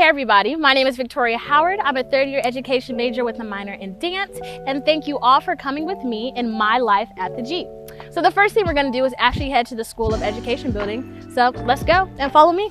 Hey everybody, my name is Victoria Howard. I'm a third-year education major with a minor in dance, and thank you all for coming with me in my life at the G. So the first thing we're going to do is actually head to the School of Education building. So let's go and follow me.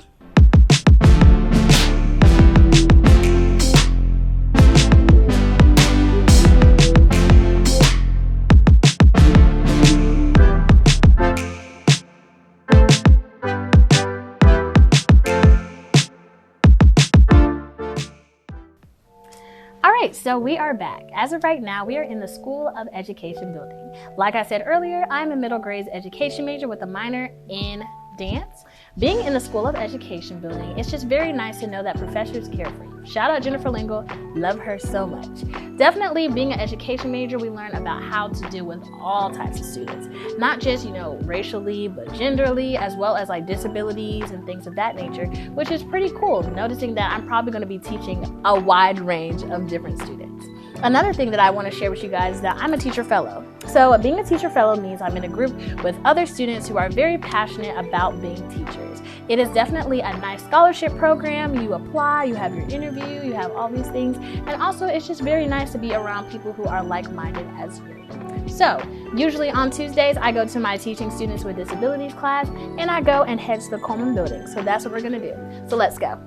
Alright, so we are back. As of right now, we are in the School of Education building. Like I said earlier, I'm a middle grades education major with a minor in dance. Being in the School of Education building, it's just very nice to know that professors care for you. Shout out Jennifer Lingle, love her so much. Definitely being an education major, we learn about how to deal with all types of students. Not just, racially, but genderly, as well as like disabilities and things of that nature, which is pretty cool, noticing that I'm probably going to be teaching a wide range of different students. Another thing that I want to share with you guys is that I'm a teacher fellow. So being a teacher fellow means I'm in a group with other students who are very passionate about being teachers. It is definitely a nice scholarship program. You apply, you have your interview, you have all these things. And also it's just very nice to be around people who are like-minded as you. So usually on Tuesdays, I go to my teaching students with disabilities class and I go and head to the Coleman building. So that's what we're going to do. So let's go.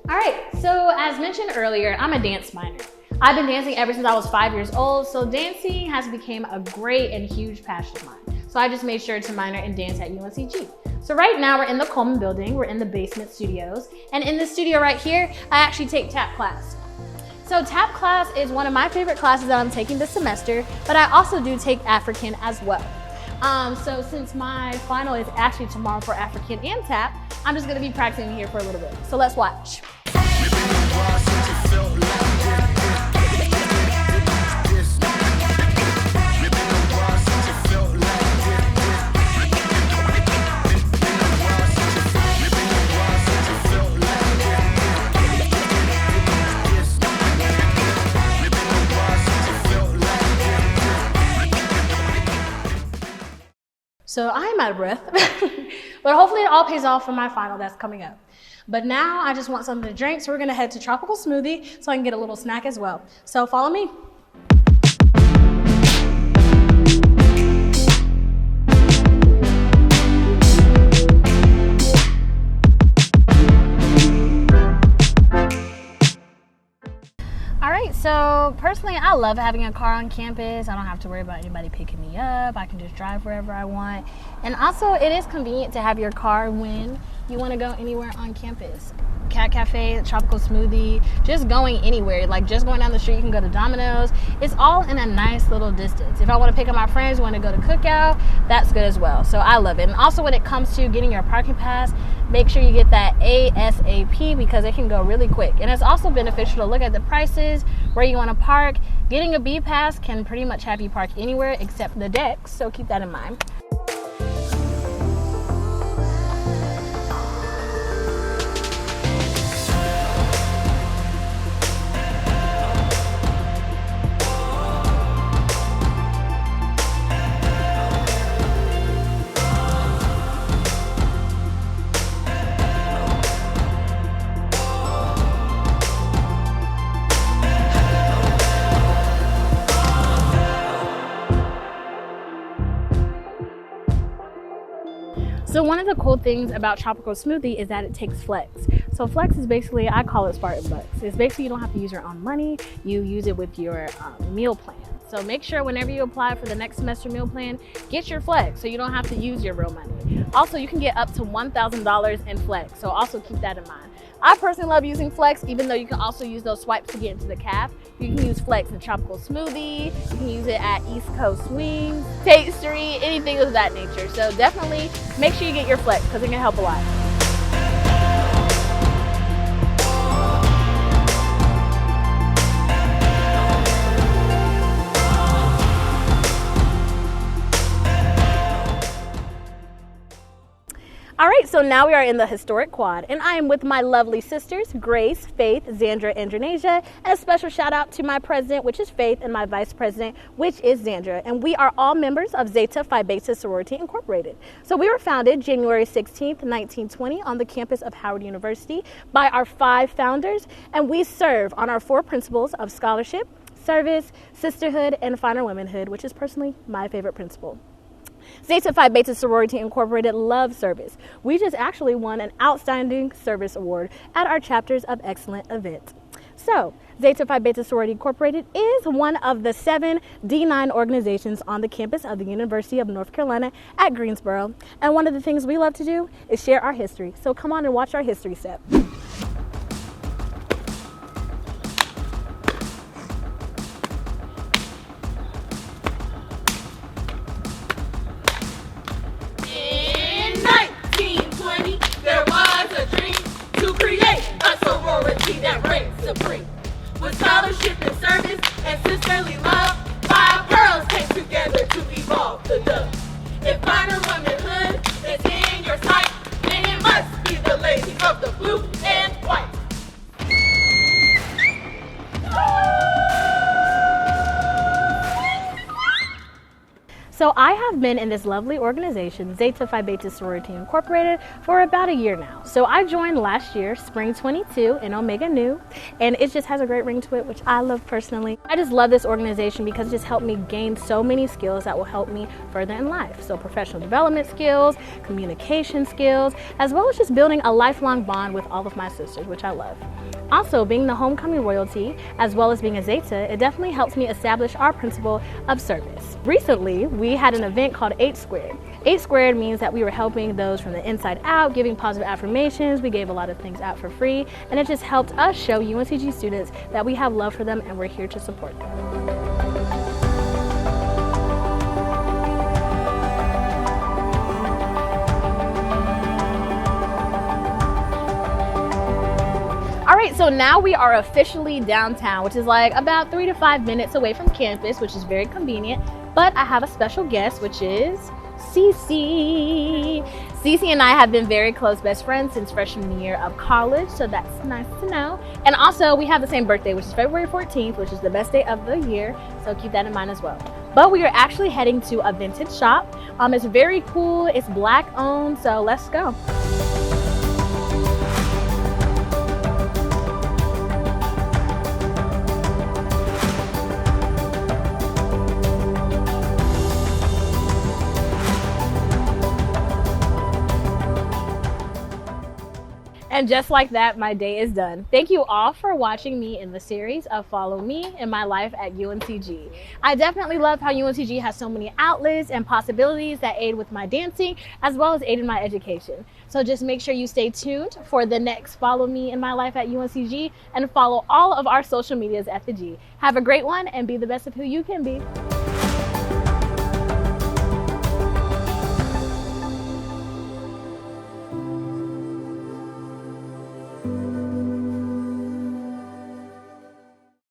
Alright, so as mentioned earlier, I'm a dance minor. I've been dancing ever since I was 5 years old, so dancing has become a great and huge passion of mine. So I just made sure to minor in dance at UNCG. So right now we're in the Coleman building, we're in the basement studios, and in this studio right here, I actually take tap class. So tap class is one of my favorite classes that I'm taking this semester, but I also do take African as well. So since my final is actually tomorrow for African and tap, I'm just gonna be practicing here for a little bit. So let's watch. So I am out of breath, but hopefully it all pays off for my final that's coming up. But now I just want something to drink, so we're gonna head to Tropical Smoothie so I can get a little snack as well. So follow me. Alright, so personally I love having a car on campus. I don't have to worry about anybody picking me up. I can just drive wherever I want. And also it is convenient to have your car when you want to go anywhere on campus. Cat Cafe, Tropical Smoothie, just going anywhere. Like just going down the street, you can go to Domino's. It's all in a nice little distance. If I want to pick up my friends, want to go to Cookout, that's good as well. So I love it. And also when it comes to getting your parking pass, make sure you get that ASAP because it can go really quick. And it's also beneficial to look at the prices, where you want to park. Getting a B pass can pretty much have you park anywhere except the decks, so keep that in mind. So one of the cool things about Tropical Smoothie is that it takes Flex. So Flex is basically, I call it Spartan Bucks. It's basically you don't have to use your own money, you use it with your meal plan. So make sure whenever you apply for the next semester meal plan, get your Flex so you don't have to use your real money. Also, you can get up to $1,000 in Flex, so also keep that in mind. I personally love using Flex, even though you can also use those swipes to get into the caf. You can use Flex in Tropical Smoothie, you can use it at East Coast Wings, Tate Street, anything of that nature. So definitely make sure you get your Flex because it can help a lot. All right, so so now we are in the historic quad, and I am with my lovely sisters, Grace, Faith, Xandra, and Dranasia, and a special shout out to my president, which is Faith, and my vice president, which is Xandra. And we are all members of Zeta Phi Beta Sorority Incorporated. So we were founded January 16th, 1920 on the campus of Howard University by our 5 founders, and we serve on our 4 principles of scholarship, service, sisterhood, and finer womanhood, which is personally my favorite principle. Zeta Phi Beta Sorority Incorporated loves service. We just actually won an Outstanding Service Award at our Chapters of Excellent event. So, Zeta Phi Beta Sorority Incorporated is one of the 7 D9 organizations on the campus of the University of North Carolina at Greensboro. And one of the things we love to do is share our history. So come on and watch our history step. That reigns supreme. With scholarship and service and sisterly love, 5 pearls came together to evolve the dove. If finer womanhood is in your sight, then it must be the ladies of the blue and white. So I have been in this lovely organization, Zeta Phi Beta Sorority Incorporated, for about a year now. So I joined last year, spring 22, in Omega Nu, and it just has a great ring to it, which I love personally. I just love this organization because it just helped me gain so many skills that will help me further in life. So professional development skills, communication skills, as well as just building a lifelong bond with all of my sisters, which I love. Also, being the homecoming royalty, as well as being a Zeta, it definitely helps me establish our principle of service. Recently, we had an event called 8 Squared. 8 Squared means that we were helping those from the inside out, giving positive affirmations. We gave a lot of things out for free, and it just helped us show UNCG students that we have love for them and we're here to support them. All right, so now we are officially downtown, which is like about 3 to 5 minutes away from campus, which is very convenient. But I have a special guest, which is Cece. Cece and I have been very close best friends since freshman year of college, so that's nice to know. And also, we have the same birthday, which is February 14th, which is the best day of the year, so keep that in mind as well. But we are actually heading to a vintage shop. It's very cool, it's Black owned, so let's go. And just like that, my day is done. Thank you all for watching me in the series of Follow Me in My Life at UNCG. I definitely love how UNCG has so many outlets and possibilities that aid with my dancing, as well as aid in my education. So just make sure you stay tuned for the next Follow Me in My Life at UNCG and follow all of our social medias at the G. Have a great one and be the best of who you can be.